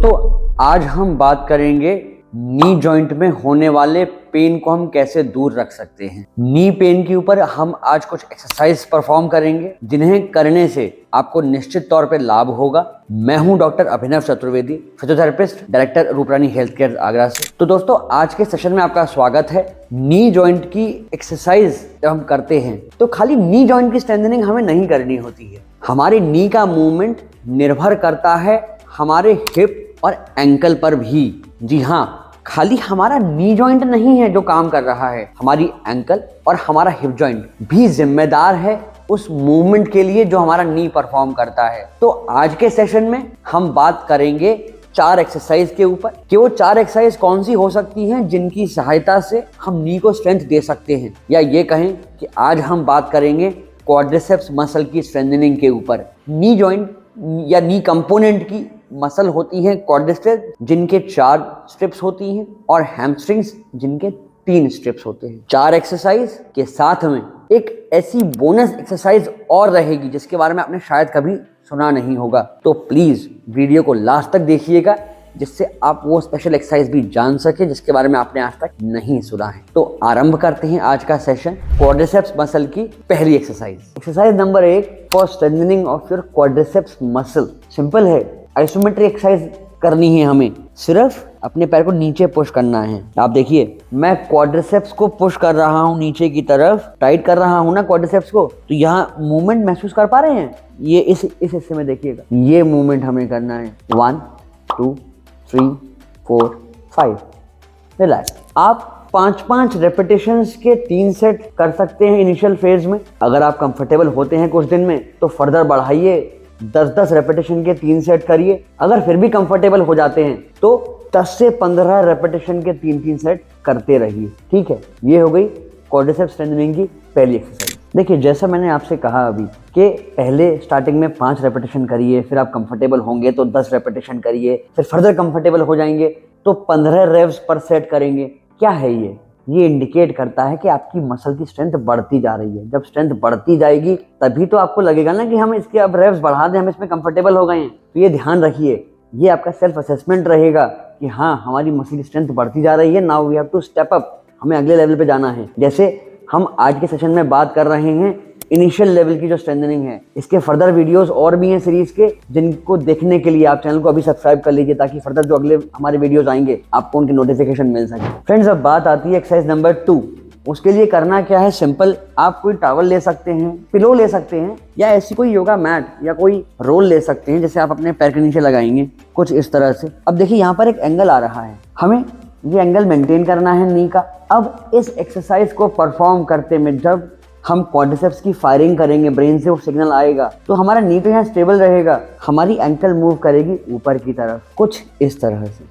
दोस्तों आज हम बात करेंगे नी जॉइंट में होने वाले पेन को हम कैसे दूर रख सकते हैं। नी पेन के ऊपर हम आज कुछ एक्सरसाइज परफॉर्म करेंगे जिन्हें करने से आपको निश्चित तौर पे लाभ होगा। मैं हूं doctor Abhinav Chaturvedi, physiotherapist, director Ruprani health care Agra से। तो दोस्तों आज के सेशन में आपका स्वागत है। नी जॉइंट की एक्सरसाइज जब हम करते हैं तो खाली नी जॉइंट की स्ट्रेंथनिंग हमें नहीं करनी होती है। हमारे नी का मूवमेंट निर्भर करता है हमारे हिप और एंकल पर भी। जी हाँ, खाली हमारा नी जॉइंट नहीं है जो काम कर रहा है, हमारी एंकल और हमारा हिप जॉइंट भी जिम्मेदार है उस मूवमेंट के लिए जो हमारा नी परफॉर्म करता है। तो आज के सेशन में हम बात करेंगे 4 एक्सरसाइज के ऊपर कि वो 4 एक्सरसाइज कौन सी हो सकती हैं जिनकी सहायता से हम नी को स्ट्रेंथ दे सकते हैं। या ये कहें कि आज हम बात करेंगे क्वाड्रिसेप्स मसल की स्ट्रेंथनिंग के ऊपर। नी जॉइंट या नी कंपोनेंट की मसल होती हैं क्वाड्रिसेप्स जिनके 4 स्ट्रिप्स होती हैं और हैमस्ट्रिंग्स जिनके 3 स्ट्रिप्स होते हैं। 4 एक्सरसाइज के साथ में एक ऐसी बोनस एक्सरसाइज और रहेगी जिसके बारे में आपने शायद कभी सुना नहीं होगा। तो प्लीज वीडियो को लास्ट तक देखिएगा जिससे आप वो स्पेशल एक्सरसाइज भी जान सके जिसके बारे में आपने आज तक नहीं सुना है। तो आरंभ करते हैं आज का सेशन क्वाड्रिसेप्स मसल की पहली exercise. Exercise number 1 for strengthening of your quadriceps muscle. Simple है, आइसोमेट्रिक एक्सरसाइज करनी है। हमें सिर्फ अपने पैर को नीचे पुश करना है। आप देखिए मैं क्वाड्रिसेप्स को पुश कर रहा हूँ नीचे की तरफ, टाइट कर रहा हूँ ना क्वाड्रिसेप्स को। तो यहाँ मूवमेंट महसूस कर पा रहे हैं? ये इस हिस्से में देखिएगा, ये मूवमेंट हमें करना है। 1 2 3 4 5 रिलैक्स। आप 5-5 रेपिटेशंस के 3 सेट कर सकते हैं इनिशियल फेज में। अगर आप कंफर्टेबल होते हैं कुछ दिन में तो फर्दर बढ़ाइए, 10-10 रेपिटेशन के 3 सेट करिए। अगर फिर भी कंफर्टेबल हो जाते हैं तो 10 से 15 रेपिटेशन के 3-3 सेट करते रहिए। ठीक है, ये हो गई क्वाड्रिसेप्स स्ट्रेंथनिंग की पहली एक्सरसाइज। देखिए जैसा मैंने आपसे कहा अभी कि पहले स्टार्टिंग में 5 रेपिटेशन करिए, फिर आप कंफर्टेबल होंगे तो 10 रेपिटेशन करिए, फिर फर्दर कंफर्टेबल हो जाएंगे तो 15 रेप्स पर सेट करेंगे। क्या है ये इंडिकेट करता है कि आपकी मसल की स्ट्रेंथ बढ़ती जा रही है। जब स्ट्रेंथ बढ़ती जाएगी तभी तो आपको लगेगा ना कि हम इसके अब रेप्स बढ़ा दें, हम इसमें कंफर्टेबल हो गए हैं। तो ये ध्यान रखिए, ये आपका सेल्फ असेसमेंट रहेगा कि हाँ हमारी मसल की स्ट्रेंथ बढ़ती जा रही है। Now we have to step up, हमें अगले लेवल पे जाना है। जैसे हम आज के सेशन में बात कर रहे हैं इनिशियल लेवल की जो स्ट्रेंथनिंग है, इसके फर्दर वीडियोस और भी हैं सीरीज के, जिनको देखने के लिए आप चैनल को अभी सब्सक्राइब कर लीजिए ताकि फर्दर जो अगले हमारे वीडियोस आएंगे आपको उनकी नोटिफिकेशन मिल सके। फ्रेंड्स अब बात आती है एक्सरसाइज नंबर 2। उसके लिए करना क्या है, सिंपल, आप कोई टॉवल ले सकते हैं, पिलो ले सकते हैं या ऐसी कोई योगा मैट या कोई रोल ले सकते हैं जैसे आप अपने पैर के नीचे लगाएंगे कुछ इस तरह से। अब देखिए यहाँ पर एक एंगल आ रहा है, हमें ये एंगल मेंटेन करना है नी का। अब इस एक्सरसाइज को परफॉर्म करते में जब हम क्वाड्रिसेप्स की फायरिंग करेंगे, ब्रेन से वो सिग्नल आएगा तो हमारा नी तो यहाँ स्टेबल रहेगा, हमारी एंकल मूव करेगी ऊपर की तरफ कुछ इस तरह से।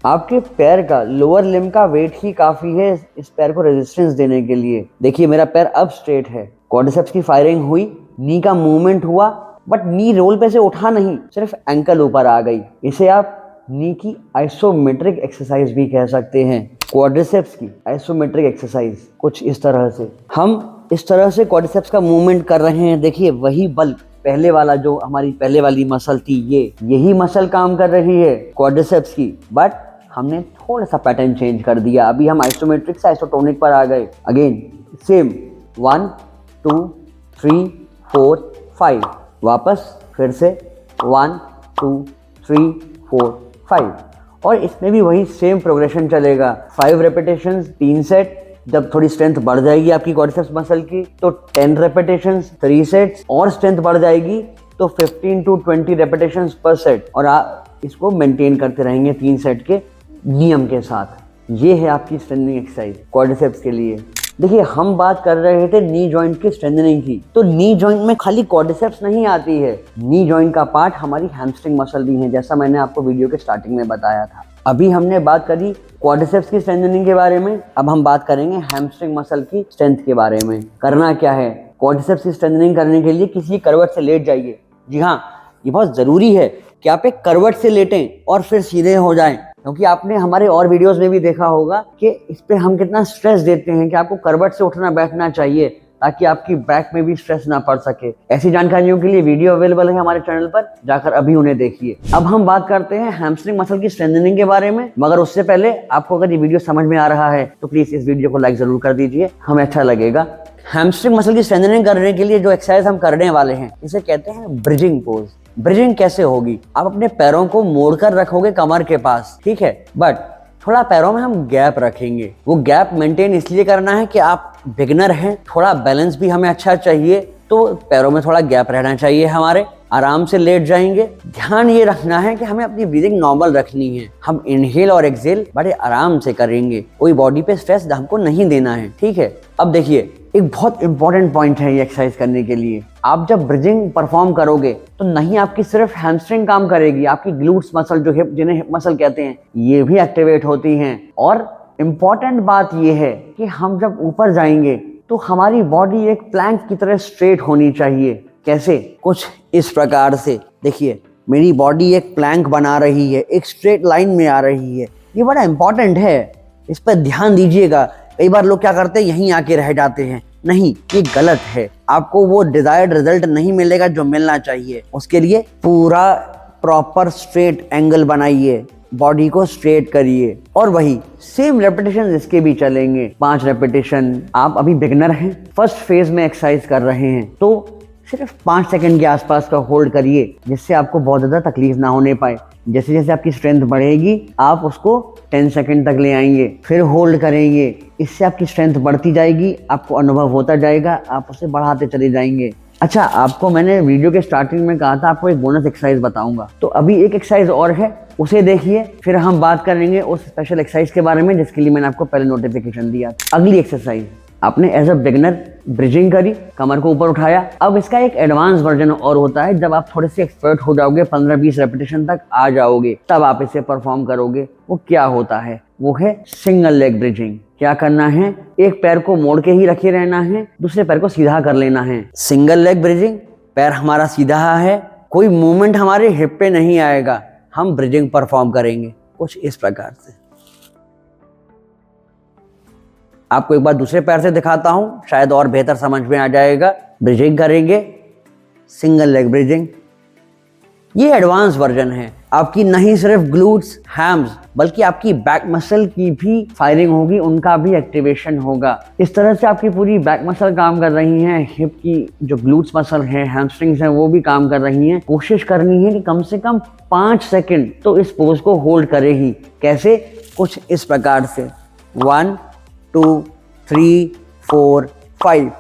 आपके पैर का लोअर लिम्ब का वेट ही काफी है इस पैर को रेजिस्टेंस देने के लिए। देखिए मेरा पैर अब स्ट्रेट है, क्वाड्रिसेप्स की फायरिंग हुई, नी का मूवमेंट हुआ, बट नी रोल पे से उठा नहीं, सिर्फ एंकल ऊपर आ गई। इसे आप नी की आइसोमेट्रिक एक्सरसाइज भी कह सकते हैं। क्वाड्रिसेप्स की आइसोमेट्रिक एक्सरसाइज कुछ इस तरह से। हम इस तरह से क्वाड्रिसेप्स का मूवमेंट कर रहे हैं। देखिए वही बल्क पहले वाला जो हमारी पहले वाली मसल थी, यही मसल काम कर रही है क्वाड्रिसेप्स की, बट हमने थोड़ा सा पैटर्न चेंज कर दिया। अभी हम आइसोमेट्रिक से आइसोटोनिक पर आ गए। अगेन सेम 1 2 3 4 5, वापस फिर से 1 2 3 4 5, और इसमें भी वही सेम प्रोग्रेशन चलेगा। 5 रेपिटेशंस 3 सेट। जब थोड़ी स्ट्रेंथ बढ़ जाएगी आपकी क्वाड्रिसेप्स मसल की तो 10 रेपिटेशंस 3 सेट्स, और स्ट्रेंथ बढ़ जाएगी तो 15 to 20 रेपिटेशंस पर सेट, और आप इसको मेंटेन करते रहेंगे 3 सेट के नियम के साथ। ये है आपकी स्ट्रेंथनिंग एक्सरसाइज क्वाड्रिसेप्स के लिए। देखिए हम बात कर रहे थे नी जॉइंट की स्ट्रेंथनिंग की, तो नी जॉइंट में खाली क्वाड्रिसेप्स नहीं आती है, नी जॉइंट का पार्ट हमारी हैमस्ट्रिंग मसल भी है, जैसा मैंने आपको वीडियो के स्टार्टिंग में बताया था। अभी हमने बात करी क्वाड्रिसेप्स की स्ट्रेंथनिंग के बारे में, अब हम बात करेंगे हैमस्ट्रिंग मसल की स्ट्रेंथ के बारे में। करना क्या है, क्वाड्रिसेप्स की स्ट्रेंथनिंग करने के लिए किसी करवट से लेट जाइए। जी हाँ, ये बहुत जरूरी है कि आप एक करवट से लेटें और फिर सीधे हो जाएं, क्योंकि आपने हमारे और वीडियोस में भी देखा होगा कि इस पे हम कितना स्ट्रेस देते हैं कि आपको करवट से उठना बैठना चाहिए। ताकि आपकी बैक में भी स्ट्रेस ना पड़ सके। ऐसी जानकारियों के लिए वीडियो अवेलेबल है हमारे चैनल पर, जाकर अभी उन्हें देखिए। अब हम बात करते हैं हैमस्ट्रिंग मसल की स्ट्रेंथनिंग के बारे में, मगर उससे पहले आपको अगर ये वीडियो समझ में आ रहा है तो प्लीज इस वीडियो को लाइक जरूर कर दीजिए, हमें अच्छा लगेगा। हैमस्ट्रिंग मसल की स्ट्रेंथनिंग करने के लिए जो एक्सरसाइज हम करने वाले हैं इसे कहते हैं ब्रिजिंग पोज। ब्रिजिंग कैसे होगी? आप अपने पैरों को मोड़कर रखोगे कमर के पास, ठीक है, बट थोड़ा पैरों में हम गैप रखेंगे। वो गैप मेंटेन इसलिए करना है कि आप बिगिनर हैं, थोड़ा बैलेंस भी हमें अच्छा चाहिए, तो पैरों में थोड़ा गैप रहना चाहिए हमारे। आराम से लेट जाएंगे। ध्यान ये रखना है कि हमें अपनी ब्रीदिंग नॉर्मल रखनी है। हम इनहेल और एक्सहेल बड़े आराम से करेंगे, कोई बॉडी पे स्ट्रेस हमको नहीं देना है, ठीक है। अब देखिए, एक बहुत इंपॉर्टेंट पॉइंट है ये एक्सरसाइज करने के लिए। आप जब ब्रिजिंग परफॉर्म करोगे तो नहीं आपकी सिर्फ हैमस्ट्रिंग काम करेगी, आपकी ग्लूट्स मसल जो हिप, जिन्हें हिप मसल कहते हैं, ये भी एक्टिवेट होती हैं। और इम्पॉर्टेंट बात ये है कि हम जब ऊपर जाएंगे तो हमारी बॉडी एक प्लैंक की तरह स्ट्रेट होनी चाहिए। कैसे? कुछ इस प्रकार से। देखिए, मेरी बॉडी एक प्लैंक बना रही है, एक स्ट्रेट लाइन में आ रही है। ये बड़ा इंपॉर्टेंट है, इस पर ध्यान दीजिएगा। कई बार लोग क्या करते हैं, यहीं आके रह जाते हैं। नहीं, ये गलत है। आपको वो डिजायर्ड रिजल्ट नहीं मिलेगा जो मिलना चाहिए। उसके लिए पूरा प्रॉपर स्ट्रेट एंगल बनाइए, बॉडी को स्ट्रेट करिए, और वही सेम रेपिटेशन इसके भी चलेंगे। 5 रेपिटेशन। आप अभी बिगिनर हैं, फर्स्ट फेज में एक्सरसाइज कर रहे हैं, तो सिर्फ 5 सेकंड के आसपास का होल्ड करिए, जिससे आपको बहुत ज़्यादा तकलीफ ना होने पाए। जैसे जैसे आपकी स्ट्रेंथ बढ़ेगी आप उसको 10 सेकंड तक ले आएंगे, फिर होल्ड करेंगे। इससे आपकी स्ट्रेंथ बढ़ती जाएगी, आपको अनुभव होता जाएगा, आप उसे बढ़ाते चले जाएंगे। अच्छा, आपको मैंने वीडियो के स्टार्टिंग में कहा था आपको एक बोनस एक्सरसाइज बताऊंगा, तो अभी एक एक्सरसाइज और है, उसे देखिए, फिर हम बात करेंगे उस स्पेशल एक्सरसाइज के बारे में जिसके लिए मैंने आपको पहले नोटिफिकेशन दिया। अगली एक्सरसाइज, आपने एज अ बिगिनर ब्रिजिंग करी, कमर को ऊपर उठाया। अब इसका एक एडवांस वर्जन और होता है, जब आप थोड़े से एक्सपर्ट हो जाओगे, 15-20 रेपिटेशन तक आ जाओगे, तब आप इसे परफॉर्म करोगे। वो क्या होता है? वो है सिंगल लेग ब्रिजिंग। क्या करना है? एक पैर को मोड़ के ही रखे रहना है, दूसरे पैर को सीधा कर लेना है। सिंगल लेग ब्रिजिंग, पैर हमारा सीधा है, कोई मूवमेंट हमारे हिप पे नहीं आएगा, हम ब्रिजिंग परफॉर्म करेंगे कुछ इस प्रकार से। आपको एक बार दूसरे पैर से दिखाता हूं, शायद और बेहतर समझ में आ जाएगा। ब्रिजिंग करेंगे, सिंगल लेग ब्रिजिंग। ये एडवांस वर्जन है। आपकी नहीं सिर्फ ग्लूट्स, हैम्स, बल्कि आपकी बैक मसल की भी फायरिंग होगी, उनका भी एक्टिवेशन होगा। इस तरह से आपकी पूरी बैक मसल काम कर रही हैं, हिप की जो ग्लूट्स मसल है, हैमस्ट्रिंग्स हैं, वो भी काम कर रही हैं। कोशिश करनी है कि कम से कम 5 सेकंड तो इस पोज को होल्ड करे ही। कैसे? कुछ इस प्रकार से, 1 2 3 4 5।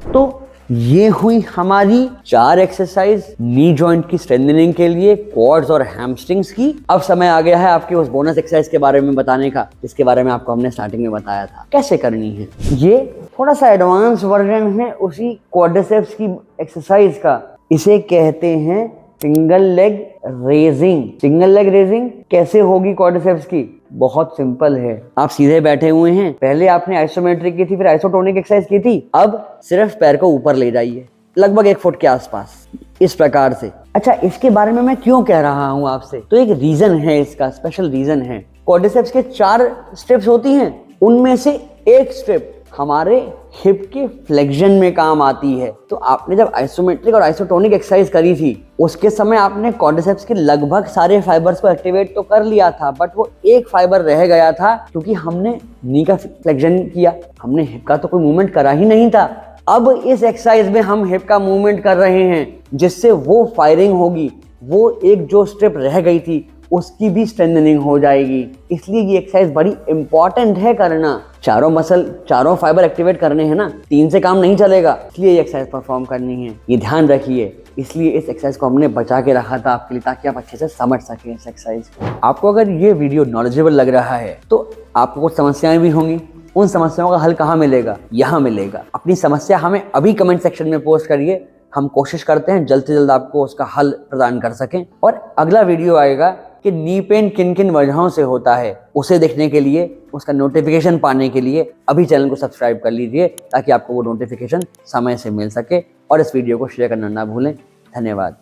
तो ये हुई हमारी 4 एक्सरसाइज नी जॉइंट की स्ट्रेंथनिंग के लिए, क्वाड्स और हैमस्ट्रिंग्स की। अब समय आ गया है आपकी उस बोनस एक्सरसाइज के बारे में बताने का, जिसके बारे में आपको हमने स्टार्टिंग में बताया था कैसे करनी है। ये थोड़ा सा एडवांस वर्जन है उसी क्वाड्रिसेप्स की एक्सरसाइज का। इसे कहते हैं single leg raising. Single leg raising कैसे होगी क्वाड्रिसेप्स की? बहुत सिंपल है। आप सीधे बैठे हुए हैं, पहले आपने आइसोमेट्रिक की थी, फिर आइसोटोनिक एक्सरसाइज की थी। अब सिर्फ पैर को ऊपर ले जाइए, लगभग 1 फुट के आसपास, इस प्रकार से। अच्छा, इसके बारे में मैं क्यों कह रहा हूं आपसे, तो एक रीजन है, इसका स्पेशल रीजन है। क्वाड्रिसेप्स के 4 स्टेप्स होती हैं, उनमें से एक स्टेप हमारे हिप के फ्लेक्शन में काम आती है। तो आपने जब आइसोमेट्रिक और आइसोटोनिक एक्सरसाइज करी थी, उसके समय आपने क्वाड्रिसेप्स के लगभग सारे फाइबर्स को एक्टिवेट तो कर लिया था, बट वो एक फाइबर रह गया था, क्योंकि हमने नी का फ्लेक्शन किया, हमने हिप का तो कोई मूवमेंट करा ही नहीं था। अब इस एक्सरसाइज में हम हिप का मूवमेंट कर रहे हैं, जिससे वो फायरिंग होगी, वो एक जो स्टेप रह गई थी उसकी भी स्ट्रेंथनिंग हो जाएगी। इसलिए ये एक्सरसाइज बड़ी इंपॉर्टेंट है करना। चारों मसल, चारों फाइबर एक्टिवेट करने हैं ना, 3 से काम नहीं चलेगा, इसलिए ये एक्सरसाइज परफॉर्म करनी है, ये ध्यान रखिए। इसलिए इस एक्सरसाइज को हमने बचा के रखा था आपके लिए, ताकि आप अच्छे से समझ सकें इस एक्सरसाइज को। आपको अगर ये वीडियो नॉलेजेबल लग रहा है तो आपको कुछ समस्याएं भी होंगी, उन समस्याओं का हल कहाँ मिलेगा? यहाँ मिलेगा। अपनी समस्या हमें अभी कमेंट सेक्शन में पोस्ट करिए, हम कोशिश करते हैं जल्द से जल्द आपको उसका हल प्रदान कर सकें। और अगला वीडियो आएगा कि नी पेन किन किन वजहों से होता है, उसे देखने के लिए, उसका नोटिफिकेशन पाने के लिए अभी चैनल को सब्सक्राइब कर लीजिए, ताकि आपको वो नोटिफिकेशन समय से मिल सके। और इस वीडियो को शेयर करना ना भूलें। धन्यवाद।